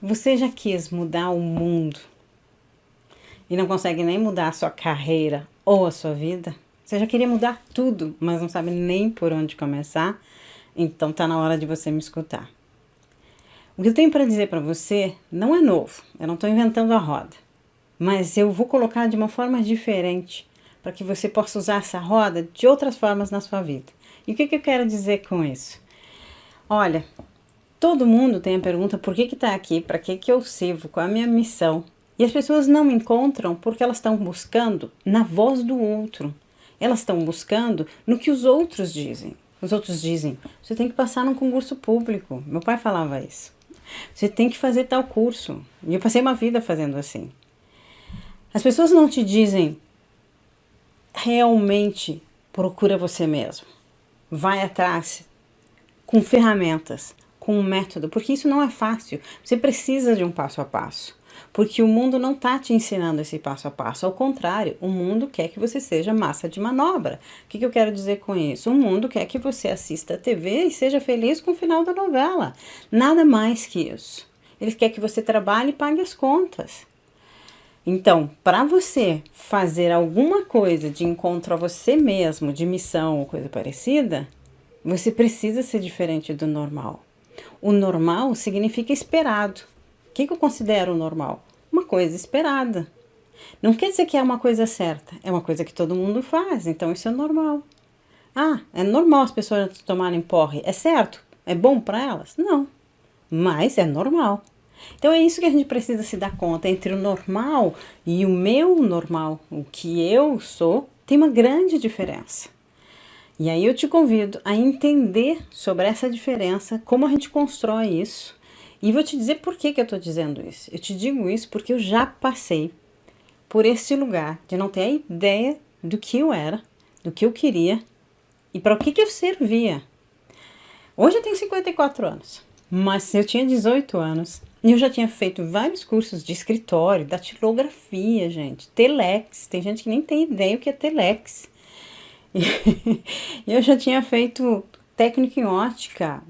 Você já quis mudar o mundo e não consegue nem mudar a sua carreira ou a sua vida? Você já queria mudar tudo, mas não sabe nem por onde começar? Então tá na hora de você me escutar. O que eu tenho para dizer para você não é novo, eu não estou inventando a roda, mas eu vou colocar de uma forma diferente para que você possa usar essa roda de outras formas na sua vida. E o que eu quero dizer com isso? Olha, todo mundo tem a pergunta por que está aqui, para que eu sirvo, qual é a minha missão. E as pessoas não me encontram porque elas estão buscando na voz do outro. Elas estão buscando no que os outros dizem. Os outros dizem, você tem que passar num concurso público. Meu pai falava isso. Você tem que fazer tal curso. E eu passei uma vida fazendo assim. As pessoas não te dizem, realmente procura você mesmo. Vai atrás com ferramentas, com um método, porque isso não é fácil. Você precisa de um passo a passo. Porque o mundo não está te ensinando esse passo a passo. Ao contrário, o mundo quer que você seja massa de manobra. O que eu quero dizer com isso? O mundo quer que você assista a TV e seja feliz com o final da novela. Nada mais que isso. Eles querem que você trabalhe e pague as contas. Então, para você fazer alguma coisa de encontro a você mesmo, de missão ou coisa parecida, você precisa ser diferente do normal. O normal significa esperado. O que eu considero normal? Uma coisa esperada. Não quer dizer que é uma coisa certa, é uma coisa que todo mundo faz, então isso é normal. Ah, é normal as pessoas tomarem porre, é certo? É bom para elas? Não, mas é normal. Então é isso que a gente precisa se dar conta, entre o normal e o meu normal, o que eu sou, tem uma grande diferença. E aí eu te convido a entender sobre essa diferença, como a gente constrói isso. E vou te dizer por que eu estou dizendo isso. Eu te digo isso porque eu já passei por esse lugar de não ter a ideia do que eu era, do que eu queria e para o que eu servia. Hoje eu tenho 54 anos, mas eu tinha 18 anos e eu já tinha feito vários cursos de escritório, datilografia, gente, telex. Tem gente que nem tem ideia o que é telex. E eu já tinha feito técnica em ótica,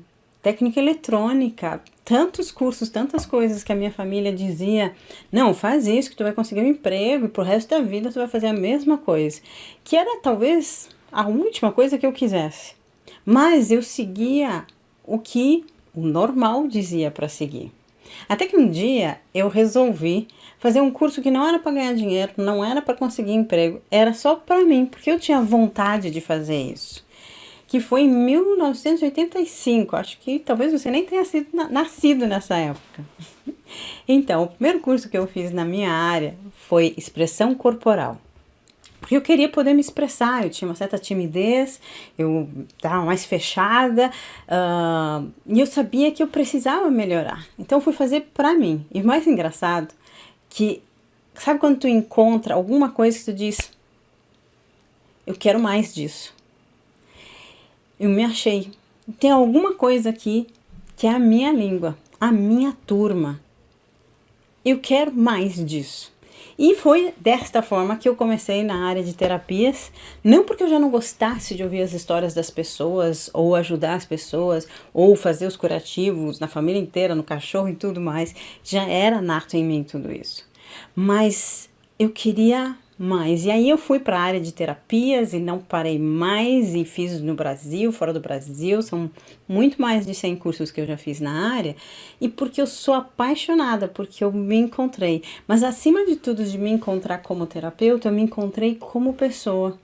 técnica eletrônica, tantos cursos, tantas coisas que a minha família dizia, não, faz isso que tu vai conseguir um emprego e pro resto da vida tu vai fazer a mesma coisa. Que era talvez a última coisa que eu quisesse. Mas eu seguia o que o normal dizia para seguir. Até que um dia eu resolvi fazer um curso que não era para ganhar dinheiro, não era para conseguir emprego, era só para mim, porque eu tinha vontade de fazer isso. Que foi em 1985, acho que talvez você nem tenha sido nascido nessa época. Então, o primeiro curso que eu fiz na minha área foi expressão corporal. Porque eu queria poder me expressar, eu tinha uma certa timidez, eu estava mais fechada, e eu sabia que eu precisava melhorar. Então eu fui fazer para mim. E o mais engraçado, que sabe quando tu encontra alguma coisa que tu diz, eu quero mais disso. Eu me achei. Tem alguma coisa aqui que é a minha língua, a minha turma. Eu quero mais disso. E foi desta forma que eu comecei na área de terapias, não porque eu já não gostasse de ouvir as histórias das pessoas, ou ajudar as pessoas, ou fazer os curativos na família inteira, no cachorro e tudo mais, já era nato em mim tudo isso. Mas eu queria mais. E aí eu fui para a área de terapias e não parei mais e fiz no Brasil, fora do Brasil, são muito mais de 100 cursos que eu já fiz na área, e porque eu sou apaixonada, porque eu me encontrei. Mas acima de tudo de me encontrar como terapeuta, eu me encontrei como pessoa.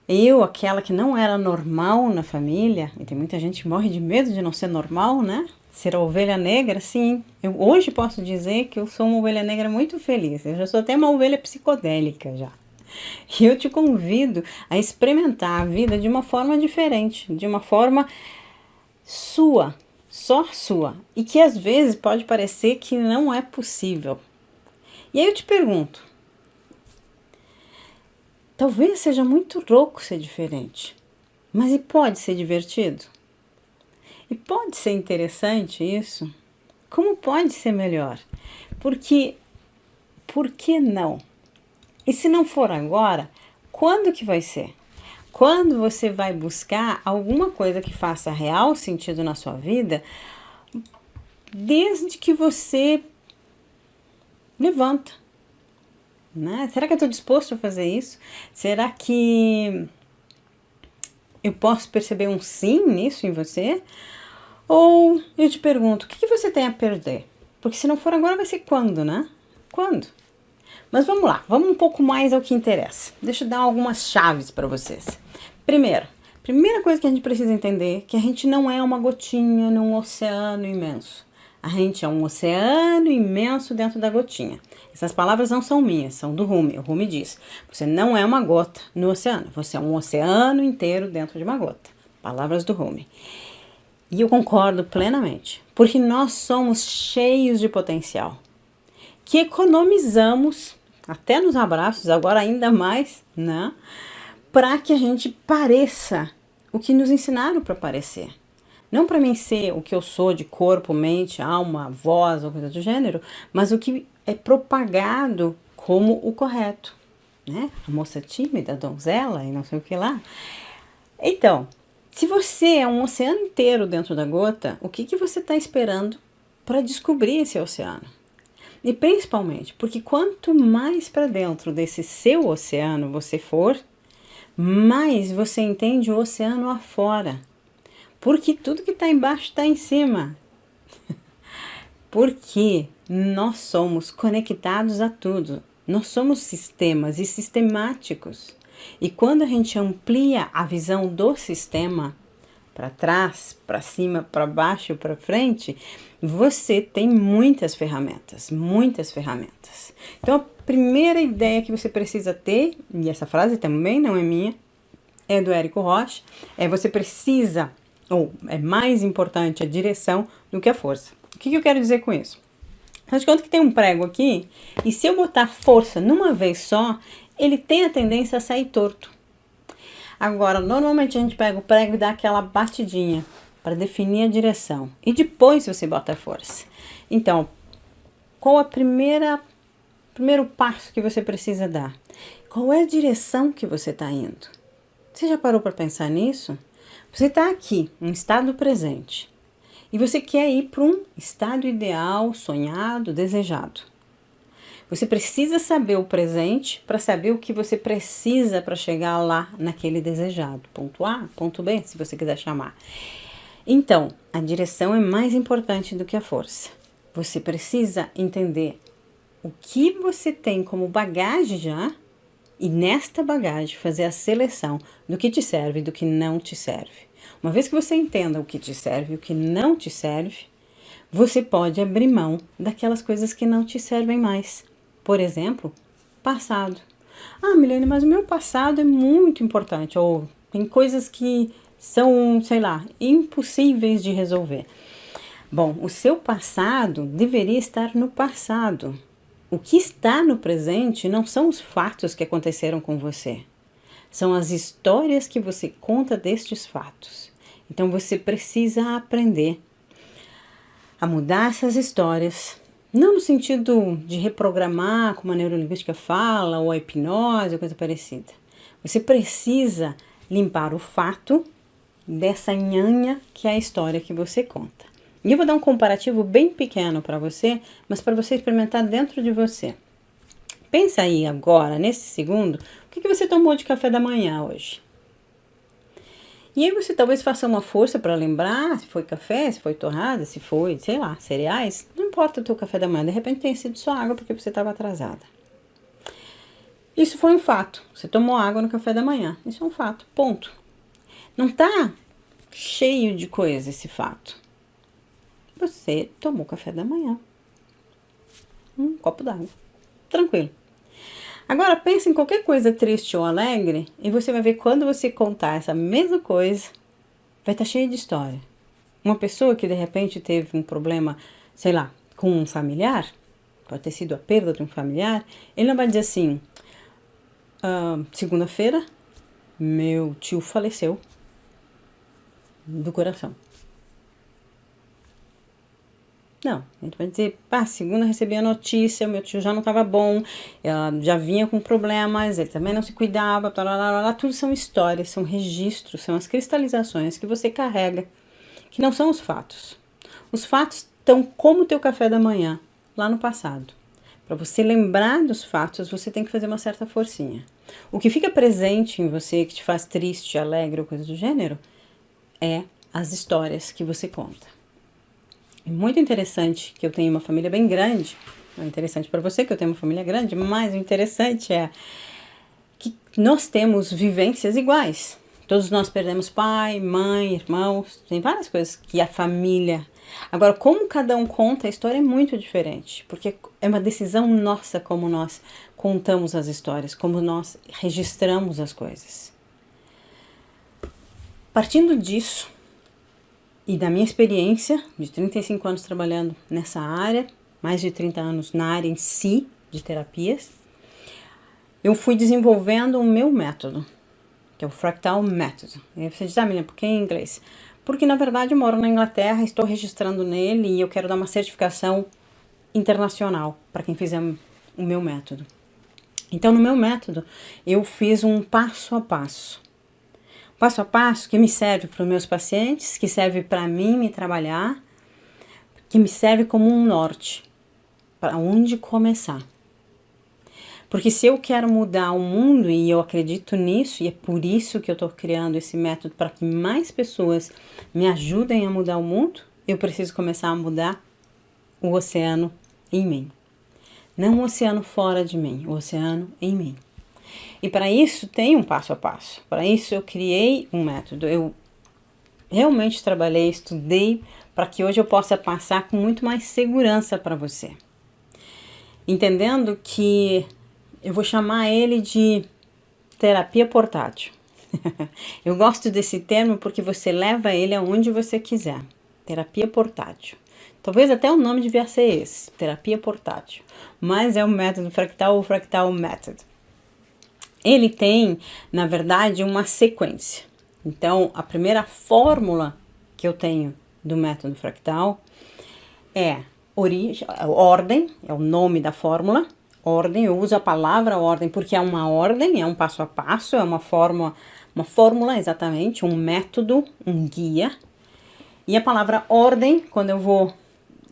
Eu, aquela que não era normal na família, e tem muita gente que morre de medo de não ser normal, né? Ser a ovelha negra, sim. Eu hoje posso dizer que eu sou uma ovelha negra muito feliz. Eu já sou até uma ovelha psicodélica já. E eu te convido a experimentar a vida de uma forma diferente, de uma forma sua, só sua. E que às vezes pode parecer que não é possível. E aí eu te pergunto, talvez seja muito louco ser diferente, mas e pode ser divertido? E pode ser interessante isso? Como pode ser melhor? Porque, por que não? E se não for agora, quando que vai ser? Quando você vai buscar alguma coisa que faça real sentido na sua vida, desde que você levanta, né? Será que eu estou disposto a fazer isso? Será que eu posso perceber um sim nisso em você? Ou eu te pergunto, o que você tem a perder? Porque se não for agora, vai ser quando, né? Quando? Mas vamos lá, vamos um pouco mais ao que interessa. Deixa eu dar algumas chaves para vocês. Primeira coisa que a gente precisa entender é que a gente não é uma gotinha num oceano imenso. A gente é um oceano imenso dentro da gotinha. Essas palavras não são minhas, são do Rumi. O Rumi diz, você não é uma gota no oceano, você é um oceano inteiro dentro de uma gota. Palavras do Rumi. E eu concordo plenamente, porque nós somos cheios de potencial, que economizamos, até nos abraços, agora ainda mais, né? Para que a gente pareça o que nos ensinaram para parecer. Não para mim ser o que eu sou de corpo, mente, alma, voz ou coisa do gênero, mas o que é propagado como o correto, né? A moça tímida, a donzela e não sei o que lá. Então, se você é um oceano inteiro dentro da gota, o que você está esperando para descobrir esse oceano? E principalmente, porque quanto mais para dentro desse seu oceano você for, mais você entende o oceano afora. Porque tudo que está embaixo está em cima. Porque nós somos conectados a tudo. Nós somos sistemas e sistemáticos. E quando a gente amplia a visão do sistema para trás, para cima, para baixo, para frente, você tem muitas ferramentas, muitas ferramentas. Então a primeira ideia que você precisa ter, e essa frase também não é minha, é do Érico Rocha, é você precisa, ou é mais importante a direção do que a força. O que eu quero dizer com isso? Faz de conta que tem um prego aqui, e se eu botar força numa vez só, ele tem a tendência a sair torto. Agora, normalmente a gente pega o prego e dá aquela batidinha para definir a direção. E depois você bota a força. Então, qual é o primeiro passo que você precisa dar? Qual é a direção que você está indo? Você já parou para pensar nisso? Você está aqui, um estado presente. E você quer ir para um estado ideal, sonhado, desejado. Você precisa saber o presente para saber o que você precisa para chegar lá naquele desejado. Ponto A, ponto B, se você quiser chamar. Então, a direção é mais importante do que a força. Você precisa entender o que você tem como bagagem já e nesta bagagem fazer a seleção do que te serve e do que não te serve. Uma vez que você entenda o que te serve e o que não te serve, você pode abrir mão daquelas coisas que não te servem mais. Por exemplo, passado. Ah, Milene, mas o meu passado é muito importante. Ou tem coisas que são, sei lá, impossíveis de resolver. Bom, o seu passado deveria estar no passado. O que está no presente não são os fatos que aconteceram com você. São as histórias que você conta destes fatos. Então você precisa aprender a mudar essas histórias. Não no sentido de reprogramar, como a neurolinguística fala, ou a hipnose, ou coisa parecida. Você precisa limpar o fato dessa nhanha que é a história que você conta. E eu vou dar um comparativo bem pequeno para você, mas para você experimentar dentro de você. Pensa aí agora, nesse segundo, o que você tomou de café da manhã hoje? E aí você talvez faça uma força para lembrar se foi café, se foi torrada, se foi, sei lá, cereais. Não importa o teu café da manhã, de repente tenha sido só água porque você estava atrasada. Isso foi um fato. Você tomou água no café da manhã. Isso é um fato, ponto. Não tá cheio de coisa esse fato. Você tomou café da manhã. Um copo d'água. Tranquilo. Agora pense em qualquer coisa triste ou alegre e você vai ver quando você contar essa mesma coisa, vai estar cheio de história. Uma pessoa que de repente teve um problema, sei lá, com um familiar, pode ter sido a perda de um familiar, ele não vai dizer assim, segunda-feira, meu tio faleceu do coração. Não, ele vai dizer, segunda recebi a notícia, meu tio já não estava bom, já vinha com problemas, ele também não se cuidava, tudo são histórias, são registros, são as cristalizações que você carrega, que não são os fatos. Os fatos tão como o teu café da manhã, lá no passado. Para você lembrar dos fatos, você tem que fazer uma certa forcinha. O que fica presente em você, que te faz triste, alegre ou coisa do gênero, é as histórias que você conta. É muito interessante que eu tenho uma família bem grande. É interessante para você que eu tenho uma família grande, mas o interessante é que nós temos vivências iguais. Todos nós perdemos pai, mãe, irmãos, tem várias coisas que a família... Agora, como cada um conta, a história é muito diferente, porque é uma decisão nossa como nós contamos as histórias, como nós registramos as coisas. Partindo disso, e da minha experiência de 35 anos trabalhando nessa área, mais de 30 anos na área em si, de terapias, eu fui desenvolvendo o meu método, que é o Fractal Method. E aí você diz, menina, por que em inglês? Porque, na verdade, eu moro na Inglaterra, estou registrando nele e eu quero dar uma certificação internacional para quem fizer o meu método. Então, no meu método, eu fiz um passo a passo. Passo a passo que me serve para os meus pacientes, que serve para mim me trabalhar, que me serve como um norte, para onde começar. Porque se eu quero mudar o mundo, e eu acredito nisso, e é por isso que eu estou criando esse método, para que mais pessoas me ajudem a mudar o mundo, eu preciso começar a mudar o oceano em mim. Não o oceano fora de mim, o oceano em mim. E para isso tem um passo a passo. Para isso eu criei um método. Eu realmente trabalhei, estudei, para que hoje eu possa passar com muito mais segurança para você. Entendendo que eu vou chamar ele de terapia portátil. Eu gosto desse termo porque você leva ele aonde você quiser. Terapia portátil. Talvez até o nome devia ser esse, terapia portátil. Mas é o método fractal ou fractal method. Ele tem, na verdade, uma sequência. Então, a primeira fórmula que eu tenho do método fractal é ordem, é o nome da fórmula. Ordem, eu uso a palavra ordem porque é uma ordem, é um passo a passo, é uma fórmula exatamente, um método, um guia. E a palavra ordem, quando eu vou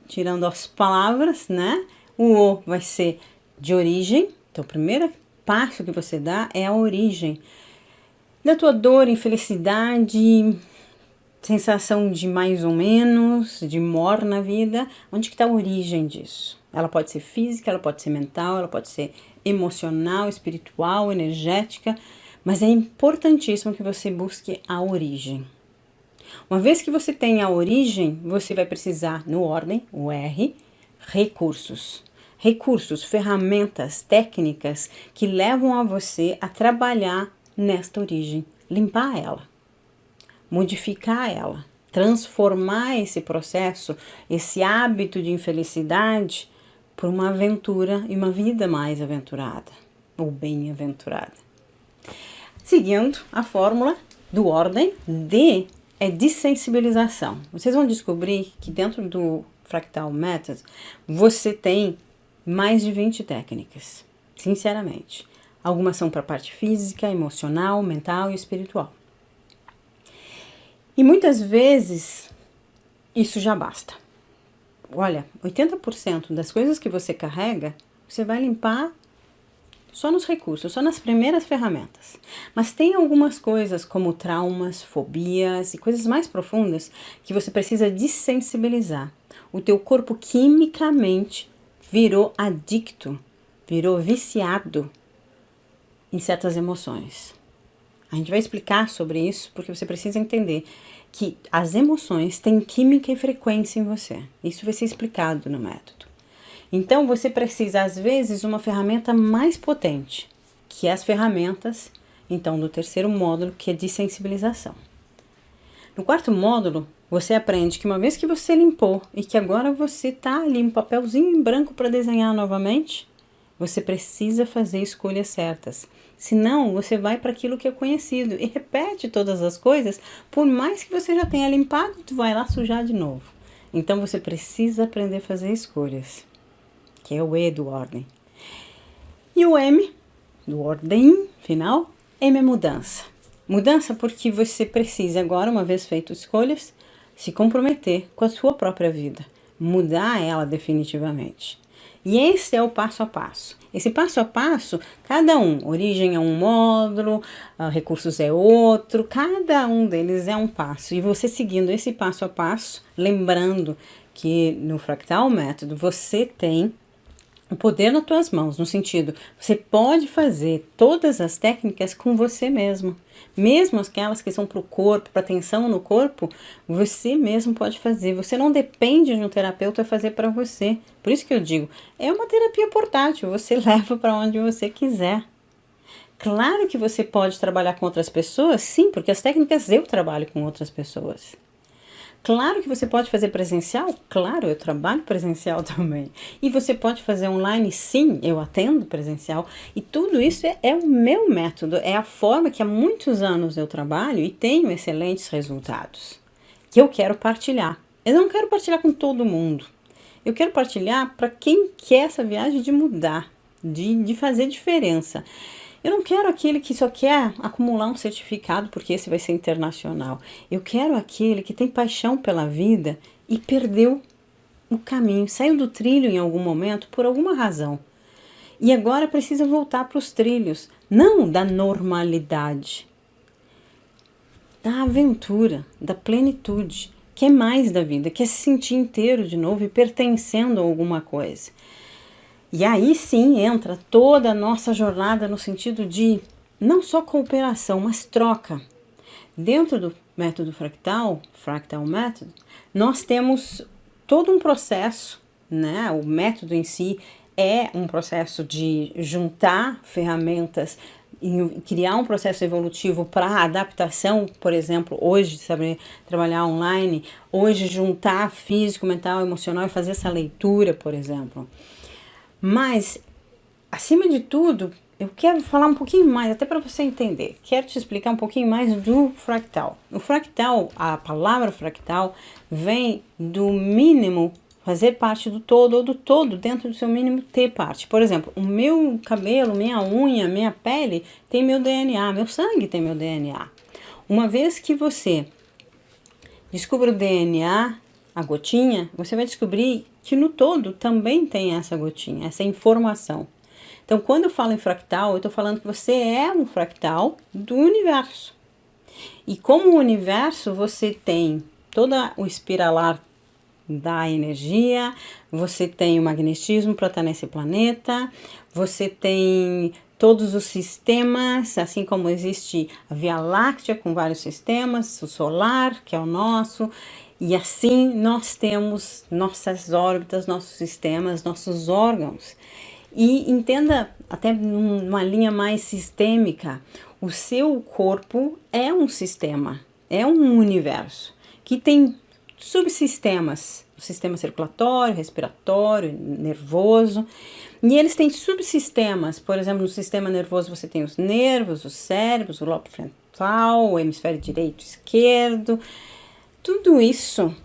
tirando as palavras, né? O vai ser de origem. Então, o primeiro passo que você dá é a origem da tua dor, infelicidade, sensação de mais ou menos, de morte na vida. Onde que está a origem disso? Ela pode ser física, ela pode ser mental, ela pode ser emocional, espiritual, energética, mas é importantíssimo que você busque a origem. Uma vez que você tem a origem, você vai precisar, no ordem, o R, recursos. Recursos, ferramentas, técnicas que levam a você a trabalhar nesta origem, limpar ela, modificar ela, transformar esse processo, esse hábito de infelicidade, por uma aventura e uma vida mais aventurada, ou bem-aventurada. Seguindo a fórmula do ordem, D é dessensibilização. Vocês vão descobrir que dentro do Fractal Method, você tem mais de 20 técnicas, sinceramente. Algumas são para a parte física, emocional, mental e espiritual. E muitas vezes isso já basta. Olha, 80% das coisas que você carrega, você vai limpar só nos recursos, só nas primeiras ferramentas. Mas tem algumas coisas como traumas, fobias e coisas mais profundas que você precisa dessensibilizar. O teu corpo quimicamente virou adicto, virou viciado em certas emoções. A gente vai explicar sobre isso porque você precisa entender que as emoções têm química e frequência em você. Isso vai ser explicado no método. Então, você precisa, às vezes, uma ferramenta mais potente, que é as ferramentas, então, do terceiro módulo, que é de sensibilização. No quarto módulo, você aprende que uma vez que você limpou e que agora você está ali um papelzinho em branco para desenhar novamente, você precisa fazer escolhas certas. Senão, você vai para aquilo que é conhecido e repete todas as coisas, por mais que você já tenha limpado, tu vai lá sujar de novo. Então, você precisa aprender a fazer escolhas, que é o E do ordem. E o M, do ordem final, M é mudança. Mudança porque você precisa agora, uma vez feito escolhas, se comprometer com a sua própria vida, mudar ela definitivamente. E esse é o passo a passo. Esse passo a passo, cada um, origem é um módulo, recursos é outro, cada um deles é um passo. E você seguindo esse passo a passo, lembrando que no Fractal Método você tem o poder nas tuas mãos, no sentido, você pode fazer todas as técnicas com você mesmo. Mesmo aquelas que são para o corpo, para tensão no corpo, você mesmo pode fazer. Você não depende de um terapeuta fazer para você. Por isso que eu digo, é uma terapia portátil, você leva para onde você quiser. Claro que você pode trabalhar com outras pessoas, sim, porque as técnicas eu trabalho com outras pessoas. Claro que você pode fazer presencial? Claro, eu trabalho presencial também. E você pode fazer online? Sim, eu atendo presencial. E tudo isso é o meu método, é a forma que há muitos anos eu trabalho e tenho excelentes resultados, que eu quero partilhar. Eu não quero partilhar com todo mundo. Eu quero partilhar para quem quer essa viagem de mudar, de fazer diferença. Eu não quero aquele que só quer acumular um certificado porque esse vai ser internacional. Eu quero aquele que tem paixão pela vida e perdeu o caminho, saiu do trilho em algum momento por alguma razão. E agora precisa voltar para os trilhos, não da normalidade, da aventura, da plenitude, quer mais da vida, quer se sentir inteiro de novo e pertencendo a alguma coisa. E aí sim entra toda a nossa jornada no sentido de não só cooperação, mas troca. Dentro do método fractal, Fractal Method, nós temos todo um processo, né? O método em si é um processo de juntar ferramentas e criar um processo evolutivo para adaptação, por exemplo, hoje saber trabalhar online, hoje juntar físico, mental, emocional e fazer essa leitura, por exemplo. Mas, acima de tudo, eu quero falar um pouquinho mais, até para você entender. Quero te explicar um pouquinho mais do fractal. O fractal, a palavra fractal, vem do mínimo fazer parte do todo, ou do todo dentro do seu mínimo ter parte. Por exemplo, o meu cabelo, minha unha, minha pele tem meu DNA, meu sangue tem meu DNA. Uma vez que você descubra o DNA, a gotinha, você vai descobrir que no todo também tem essa gotinha, essa informação. Então, quando eu falo em fractal, eu estou falando que você é um fractal do universo. E como o universo, você tem todo o espiralar da energia, você tem o magnetismo para estar nesse planeta, você tem todos os sistemas, assim como existe a Via Láctea com vários sistemas, o solar, que é o nosso, e assim nós temos nossas órbitas, nossos sistemas, nossos órgãos. E entenda, até numa linha mais sistêmica, o seu corpo é um sistema, é um universo, que tem subsistemas, o sistema circulatório, respiratório, nervoso, e eles têm subsistemas, por exemplo, no sistema nervoso você tem os nervos, os cérebros, o lobo frontal, o hemisfério direito, esquerdo, tudo isso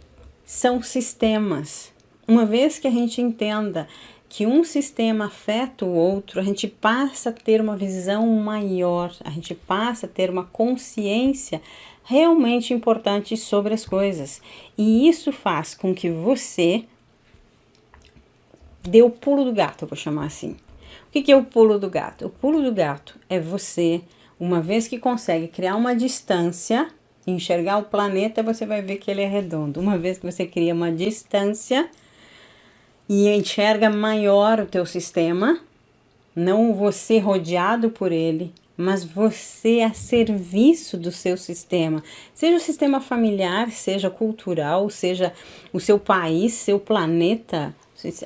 são sistemas. Uma vez que a gente entenda que um sistema afeta o outro, a gente passa a ter uma visão maior, a gente passa a ter uma consciência realmente importante sobre as coisas. E isso faz com que você dê o pulo do gato, eu vou chamar assim. O que é o pulo do gato? O pulo do gato é você, uma vez que consegue criar uma distância, enxergar o planeta, você vai ver que ele é redondo. Uma vez que você cria uma distância e enxerga maior o teu sistema, não você rodeado por ele, mas você a serviço do seu sistema, seja o sistema familiar, seja cultural, seja o seu país, seu planeta,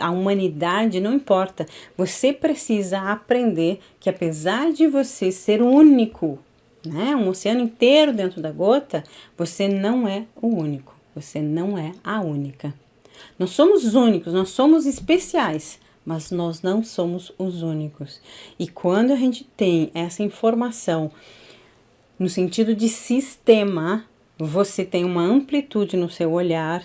a humanidade, não importa. Você precisa aprender que apesar de você ser único, né, um oceano inteiro dentro da gota, você não é o único, você não é a única. Nós somos únicos, nós somos especiais, mas nós não somos os únicos. E quando a gente tem essa informação no sentido de sistema, você tem uma amplitude no seu olhar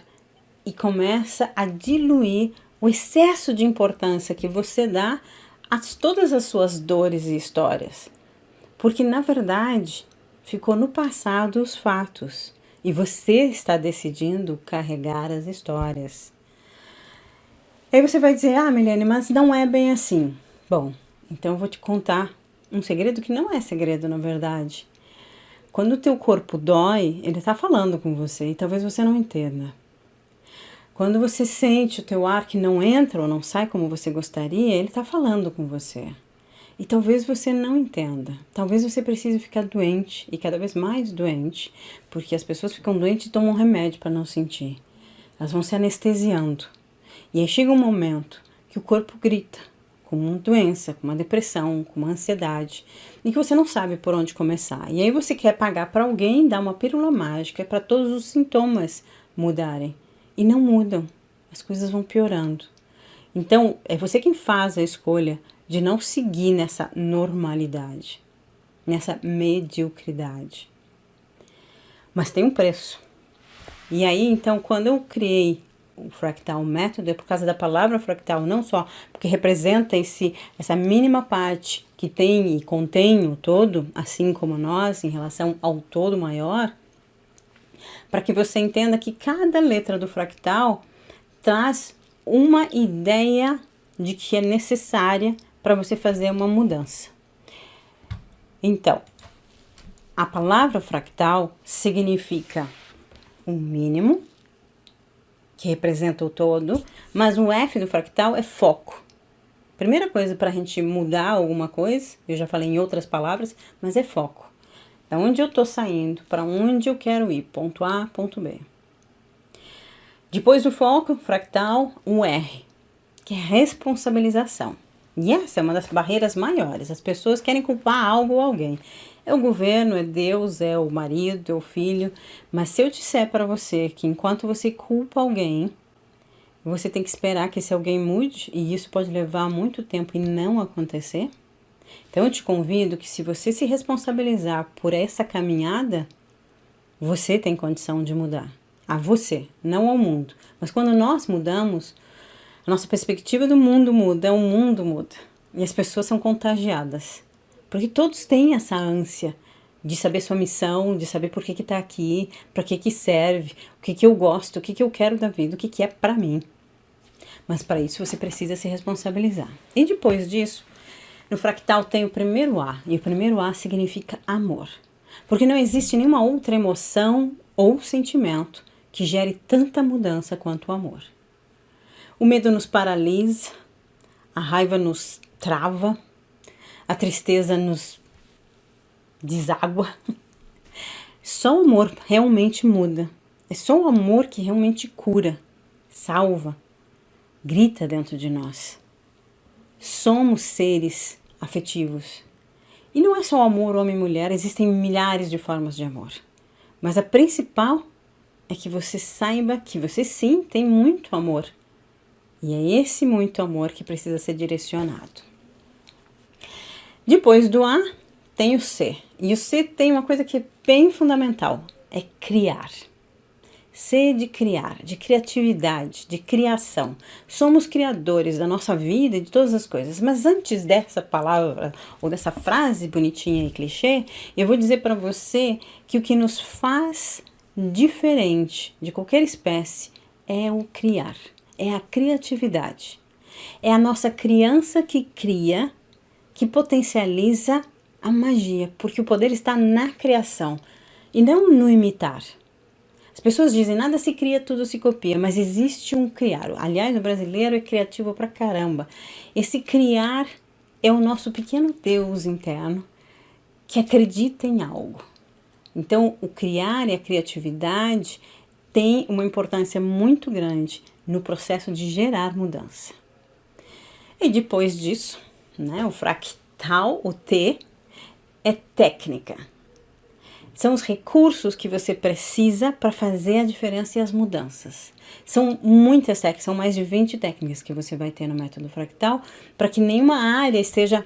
e começa a diluir o excesso de importância que você dá a todas as suas dores e histórias. Porque, na verdade, ficou no passado os fatos e você está decidindo carregar as histórias. Aí você vai dizer, Milene, mas não é bem assim. Bom, então eu vou te contar um segredo que não é segredo, na verdade. Quando o teu corpo dói, ele está falando com você e talvez você não entenda. Quando você sente o teu ar que não entra ou não sai como você gostaria, ele está falando com você. E talvez você não entenda. Talvez você precise ficar doente e cada vez mais doente, porque as pessoas ficam doentes e tomam remédio para não sentir. Elas vão se anestesiando. E aí chega um momento que o corpo grita, com uma doença, com uma depressão, com uma ansiedade, e que você não sabe por onde começar. E aí você quer pagar para alguém dar uma pílula mágica para todos os sintomas mudarem. E não mudam. As coisas vão piorando. Então, é você quem faz a escolha de não seguir nessa normalidade, nessa mediocridade. Mas tem um preço. E aí, então, quando eu criei o fractal método, é por causa da palavra fractal, não só porque representa essa mínima parte que tem e contém o todo, assim como nós, em relação ao todo maior, para que você entenda que cada letra do fractal traz uma ideia de que é necessária para você fazer uma mudança. Então, a palavra fractal significa o mínimo, que representa o todo, mas o F do fractal é foco. Primeira coisa para a gente mudar alguma coisa, eu já falei em outras palavras, mas é foco. Da onde eu estou saindo, para onde eu quero ir, ponto A, ponto B. Depois do foco, fractal, um R, que é responsabilização. E essa é uma das barreiras maiores. As pessoas querem culpar algo ou alguém. É o governo, é Deus, é o marido, é o filho. Mas se eu disser para você que enquanto você culpa alguém, você tem que esperar que esse alguém mude, e isso pode levar muito tempo e não acontecer. Então eu te convido que se você se responsabilizar por essa caminhada, você tem condição de mudar. A você, não ao mundo. Mas quando nós mudamos, a nossa perspectiva do mundo muda, o mundo muda. E as pessoas são contagiadas. Porque todos têm essa ânsia de saber sua missão, de saber por que está aqui, para que serve, o que eu gosto, o que eu quero da vida, o que é para mim. Mas para isso você precisa se responsabilizar. E depois disso, no fractal tem o primeiro A. E o primeiro A significa amor. Porque não existe nenhuma outra emoção ou sentimento que gere tanta mudança quanto o amor. O medo nos paralisa, a raiva nos trava, a tristeza nos deságua. Só o amor realmente muda. É só o amor que realmente cura, salva, grita dentro de nós. Somos seres afetivos. E não é só o amor homem e mulher, existem milhares de formas de amor. Mas a principal é que você saiba que você sim tem muito amor. E é esse muito amor que precisa ser direcionado. Depois do A, tem o C. E o C tem uma coisa que é bem fundamental, é criar. C de criar, de criatividade, de criação. Somos criadores da nossa vida e de todas as coisas. Mas antes dessa palavra ou dessa frase bonitinha e clichê, eu vou dizer para você que o que nos faz diferente de qualquer espécie é o criar, é a criatividade. É a nossa criança que cria, que potencializa a magia, porque o poder está na criação e não no imitar. As pessoas dizem, nada se cria, tudo se copia, mas existe um criar. Aliás, o brasileiro é criativo pra caramba. Esse criar é o nosso pequeno Deus interno que acredita em algo. Então, o criar e a criatividade tem uma importância muito grande no processo de gerar mudança. E depois disso, né, o fractal, o T, é técnica. São os recursos que você precisa para fazer a diferença e as mudanças. São muitas técnicas, são mais de 20 técnicas que você vai ter no método fractal para que nenhuma área esteja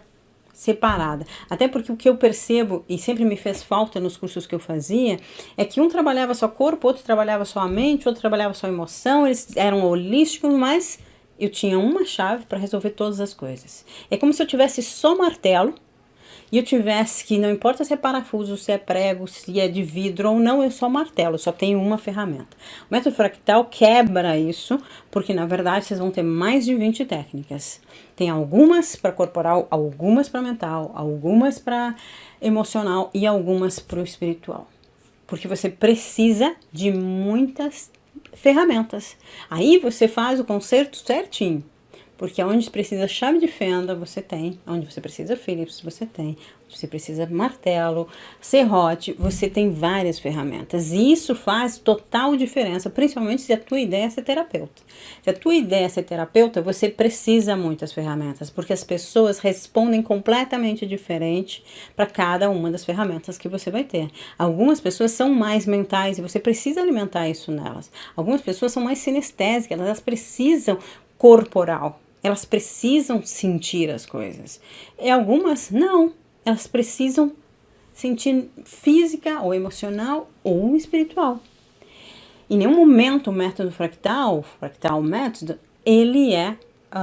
separada. Até porque o que eu percebo, e sempre me fez falta nos cursos que eu fazia, é que um trabalhava só corpo, outro trabalhava só a mente, outro trabalhava só a emoção, eles eram holísticos, mas eu tinha uma chave para resolver todas as coisas. É como se eu tivesse só martelo, e eu tivesse que, não importa se é parafuso, se é prego, se é de vidro ou não, eu só martelo, só tenho uma ferramenta. O método fractal quebra isso, porque na verdade vocês vão ter mais de 20 técnicas. Tem algumas para corporal, algumas para mental, algumas para emocional e algumas para o espiritual. Porque você precisa de muitas ferramentas. Aí você faz o concerto certinho. Porque onde precisa chave de fenda, você tem. Onde você precisa Phillips, você tem. Onde você precisa martelo, serrote, você tem várias ferramentas. E isso faz total diferença, principalmente se a tua ideia é ser terapeuta. Se a tua ideia é ser terapeuta, você precisa muitas ferramentas, porque as pessoas respondem completamente diferente para cada uma das ferramentas que você vai ter. Algumas pessoas são mais mentais e você precisa alimentar isso nelas. Algumas pessoas são mais sinestésicas, elas precisam corporal. Elas precisam sentir as coisas. E algumas não. Elas precisam sentir física ou emocional ou espiritual. Em nenhum momento o método fractal método, ele é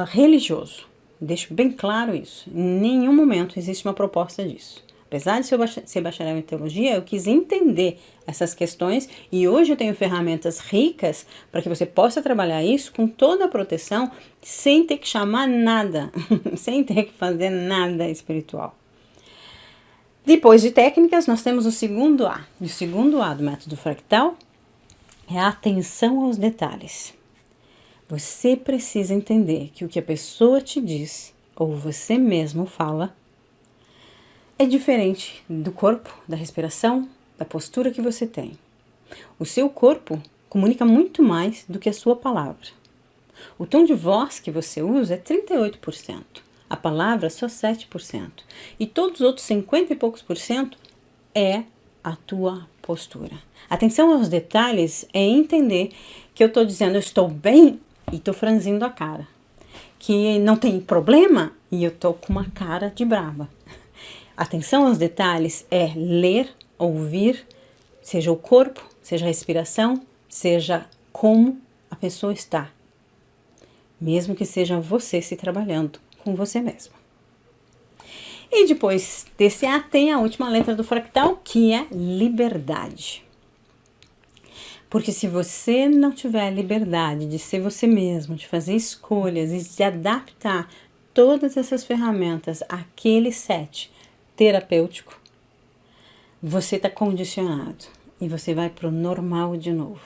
religioso. Deixo bem claro isso. Em nenhum momento existe uma proposta disso. Apesar de ser bacharel em teologia, eu quis entender essas questões e hoje eu tenho ferramentas ricas para que você possa trabalhar isso com toda a proteção, sem ter que chamar nada, sem ter que fazer nada espiritual. Depois de técnicas, nós temos o segundo A. O segundo A do método fractal é a atenção aos detalhes. Você precisa entender que o que a pessoa te diz, ou você mesmo fala, é diferente do corpo, da respiração, da postura que você tem. O seu corpo comunica muito mais do que a sua palavra. O tom de voz que você usa é 38%, a palavra só 7%. E todos os outros 50 e poucos por cento é a tua postura. Atenção aos detalhes é entender que eu estou dizendo eu estou bem e estou franzindo a cara. Que não tem problema e eu estou com uma cara de brava. Atenção aos detalhes é ler, ouvir, seja o corpo, seja a respiração, seja como a pessoa está. Mesmo que seja você se trabalhando com você mesmo. E depois desse A tem a última letra do fractal, que é liberdade. Porque se você não tiver liberdade de ser você mesmo, de fazer escolhas e de adaptar todas essas ferramentas àquele set terapêutico, você está condicionado e você vai para o normal de novo,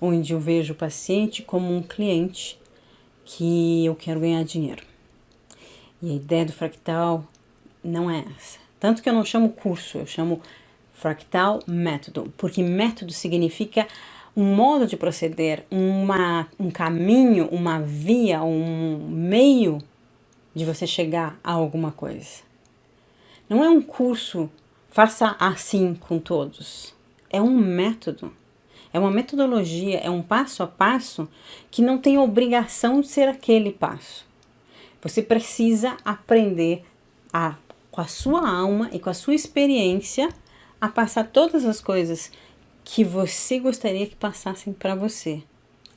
onde eu vejo o paciente como um cliente que eu quero ganhar dinheiro. E a ideia do fractal não é essa. Tanto que eu não chamo curso, eu chamo fractal método, porque método significa um modo de proceder, um caminho, uma via, um meio de você chegar a alguma coisa. Não é um curso, faça assim com todos. É um método, é uma metodologia, é um passo a passo que não tem obrigação de ser aquele passo. Você precisa aprender com a sua alma e com a sua experiência a passar todas as coisas que você gostaria que passassem para você,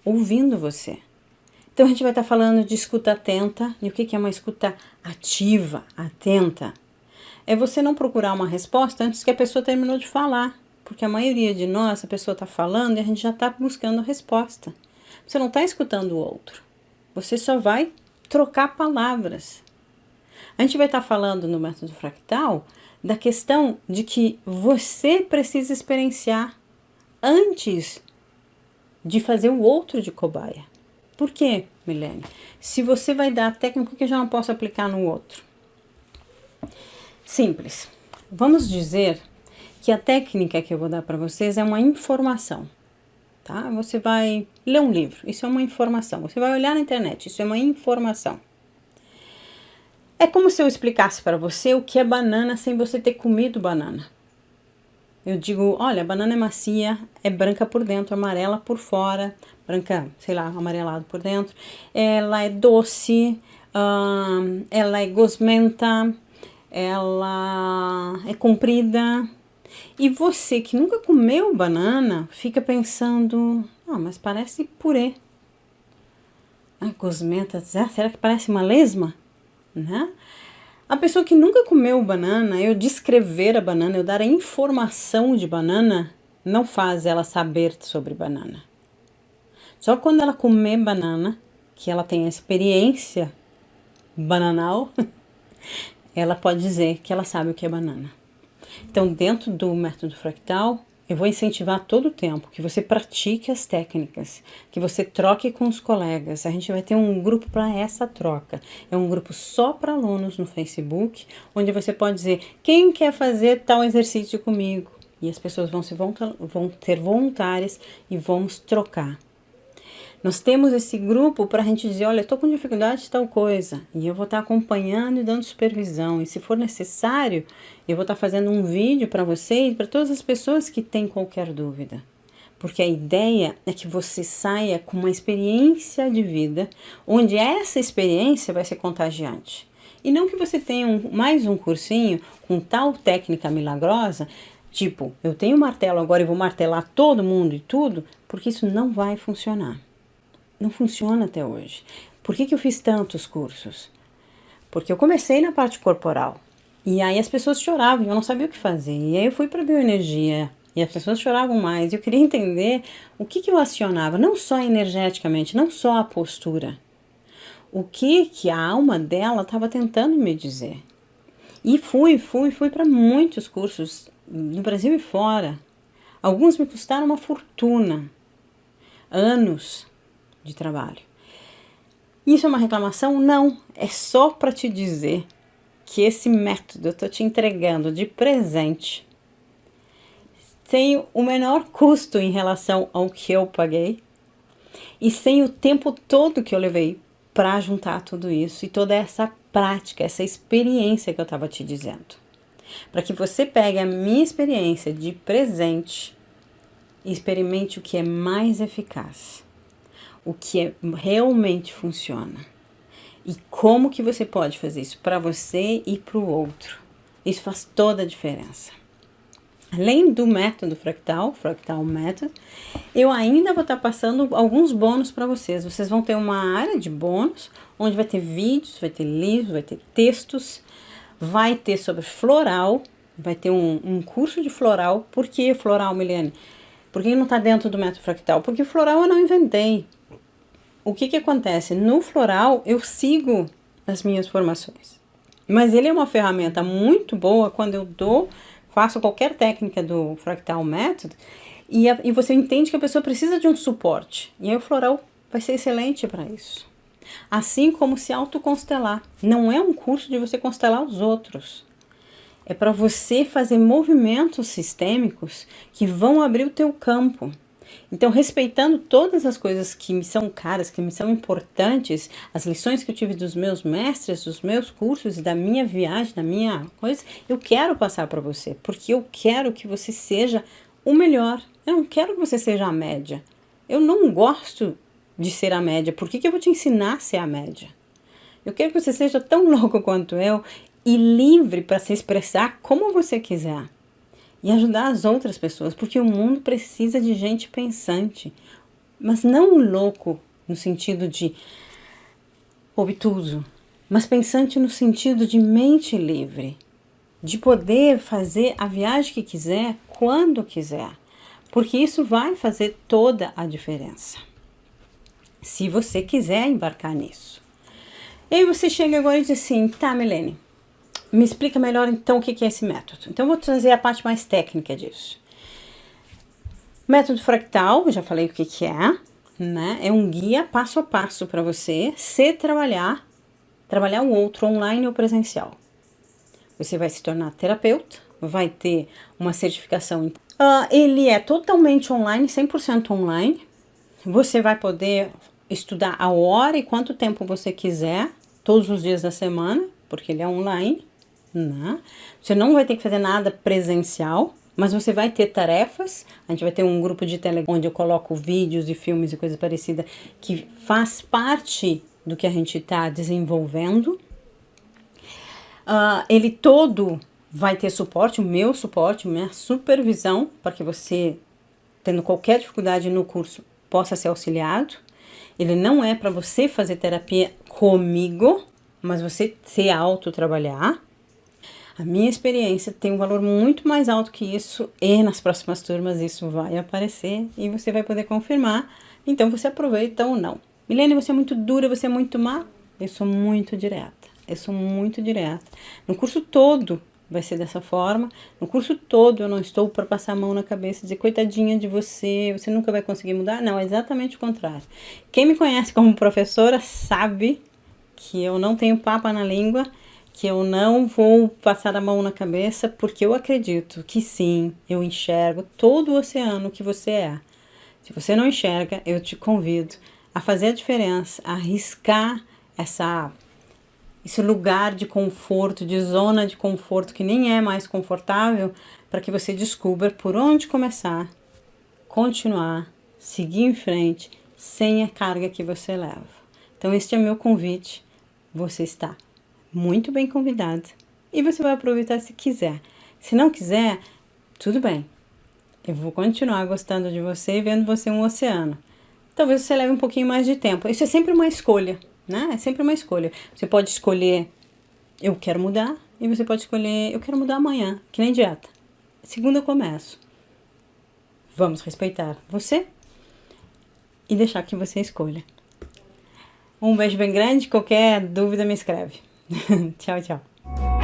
ouvindo você. Então a gente vai estar falando de escuta atenta. E o que é uma escuta ativa, atenta? É você não procurar uma resposta antes que a pessoa terminou de falar. Porque a maioria de nós, a pessoa está falando e a gente já está buscando a resposta. Você não está escutando o outro. Você só vai trocar palavras. A gente vai estar falando no método fractal da questão de que você precisa experienciar antes de fazer o outro de cobaia. Por quê, Milene? Se você vai dar a técnica que eu já não posso aplicar no outro. Simples. Vamos dizer que a técnica que eu vou dar para vocês é uma informação, tá? Você vai ler um livro, isso é uma informação. Você vai olhar na internet, isso é uma informação. É como se eu explicasse para você o que é banana sem você ter comido banana. Eu digo, olha, a banana é macia, é branca por dentro, amarela por fora, branca, sei lá, amarelado por dentro. Ela é doce, ela é gosmenta, ela é comprida. E você que nunca comeu banana, fica pensando, mas parece purê. Gosmenta, será que parece uma lesma? Né? A pessoa que nunca comeu banana, eu descrever a banana, eu dar a informação de banana, não faz ela saber sobre banana. Só quando ela comer banana, que ela tem a experiência bananal, ela pode dizer que ela sabe o que é banana. Então, dentro do método fractal, eu vou incentivar todo o tempo que você pratique as técnicas, que você troque com os colegas. A gente vai ter um grupo para essa troca. É um grupo só para alunos no Facebook, onde você pode dizer quem quer fazer tal exercício comigo. E as pessoas vão ter voluntárias e vamos trocar. Nós temos esse grupo para a gente dizer, olha, estou com dificuldade de tal coisa, e eu vou estar acompanhando e dando supervisão, e se for necessário, eu vou estar fazendo um vídeo para você e para todas as pessoas que têm qualquer dúvida. Porque a ideia é que você saia com uma experiência de vida, onde essa experiência vai ser contagiante. E não que você tenha mais um cursinho com tal técnica milagrosa, tipo, eu tenho um martelo agora e vou martelar todo mundo e tudo, porque isso não vai funcionar. Não funciona até hoje. Por que eu fiz tantos cursos? Porque eu comecei na parte corporal. E aí as pessoas choravam, eu não sabia o que fazer. E aí eu fui para bioenergia. E as pessoas choravam mais. Eu queria entender o que eu acionava, não só energeticamente, não só a postura. O que a alma dela estava tentando me dizer. E fui para muitos cursos, no Brasil e fora. Alguns me custaram uma fortuna. Anos de trabalho. Isso é uma reclamação? Não. É só para te dizer que esse método eu estou te entregando de presente sem o menor custo em relação ao que eu paguei e sem o tempo todo que eu levei para juntar tudo isso e toda essa prática, essa experiência que eu estava te dizendo. Para que você pegue a minha experiência de presente e experimente o que é mais eficaz. O que realmente funciona. E como que você pode fazer isso para você e para o outro. Isso faz toda a diferença. Além do método fractal Method, eu ainda vou estar passando alguns bônus para vocês. Vocês vão ter uma área de bônus, onde vai ter vídeos, vai ter livros, vai ter textos, vai ter sobre floral, vai ter um curso de floral. Por que floral, Milene? Por que não está dentro do método fractal? Porque floral eu não inventei. O que acontece? No floral, eu sigo as minhas formações. Mas ele é uma ferramenta muito boa quando eu faço qualquer técnica do Fractal Method e você entende que a pessoa precisa de um suporte. E aí o floral vai ser excelente para isso. Assim como se autoconstelar. Não é um curso de você constelar os outros. É para você fazer movimentos sistêmicos que vão abrir o teu campo. Então, respeitando todas as coisas que me são caras, que me são importantes, as lições que eu tive dos meus mestres, dos meus cursos e da minha viagem, da minha coisa, eu quero passar para você, porque eu quero que você seja o melhor. Eu não quero que você seja a média. Eu não gosto de ser a média. Por que eu vou te ensinar a ser a média? Eu quero que você seja tão louco quanto eu e livre para se expressar como você quiser. E ajudar as outras pessoas, porque o mundo precisa de gente pensante, mas não louco no sentido de obtuso, mas pensante no sentido de mente livre, de poder fazer a viagem que quiser, quando quiser, porque isso vai fazer toda a diferença, se você quiser embarcar nisso. E aí você chega agora e diz assim, tá, Milene, me explica melhor então o que é esse método. Então eu vou trazer a parte mais técnica disso. Método fractal, eu já falei o que é, né? É um guia passo a passo para você trabalhar o outro online ou presencial. Você vai se tornar terapeuta, vai ter uma certificação. Ele é totalmente online, 100% online. Você vai poder estudar a hora e quanto tempo você quiser, todos os dias da semana, porque ele é online. Né? Você não vai ter que fazer nada presencial, mas você vai ter tarefas. A gente vai ter um grupo de Telegram onde eu coloco vídeos e filmes e coisa parecida que faz parte do que a gente está desenvolvendo. Ele todo vai ter suporte, o meu suporte, minha supervisão, para que você, tendo qualquer dificuldade no curso, possa ser auxiliado. Ele não é para você fazer terapia comigo, Mas você se autotrabalhar, a minha experiência tem um valor muito mais alto que isso, e nas próximas turmas isso vai aparecer e você vai poder confirmar. Então você aproveita ou não. Milene, você é muito dura, você é muito má? Eu sou muito direta. Eu sou muito direta. No curso todo vai ser dessa forma. No curso todo eu não estou para passar a mão na cabeça e dizer, coitadinha de você, você nunca vai conseguir mudar. Não, é exatamente o contrário. Quem me conhece como professora sabe que eu não tenho papa na língua, que eu não vou passar a mão na cabeça, porque eu acredito que sim, eu enxergo todo o oceano que você é. Se você não enxerga, eu te convido a fazer a diferença, a arriscar esse lugar de conforto, de zona de conforto que nem é mais confortável, para que você descubra por onde começar, continuar, seguir em frente, sem a carga que você leva. Então este é meu convite. Você está muito bem convidado e você vai aproveitar se quiser. Se não quiser, tudo bem. Eu vou continuar gostando de você e vendo você um oceano. Talvez você leve um pouquinho mais de tempo. Isso é sempre uma escolha, né? É sempre uma escolha. Você pode escolher, eu quero mudar, e você pode escolher, eu quero mudar amanhã, que nem dieta. Segunda eu começo. Vamos respeitar você e deixar que você escolha. Um beijo bem grande, qualquer dúvida me escreve. Tchau, tchau.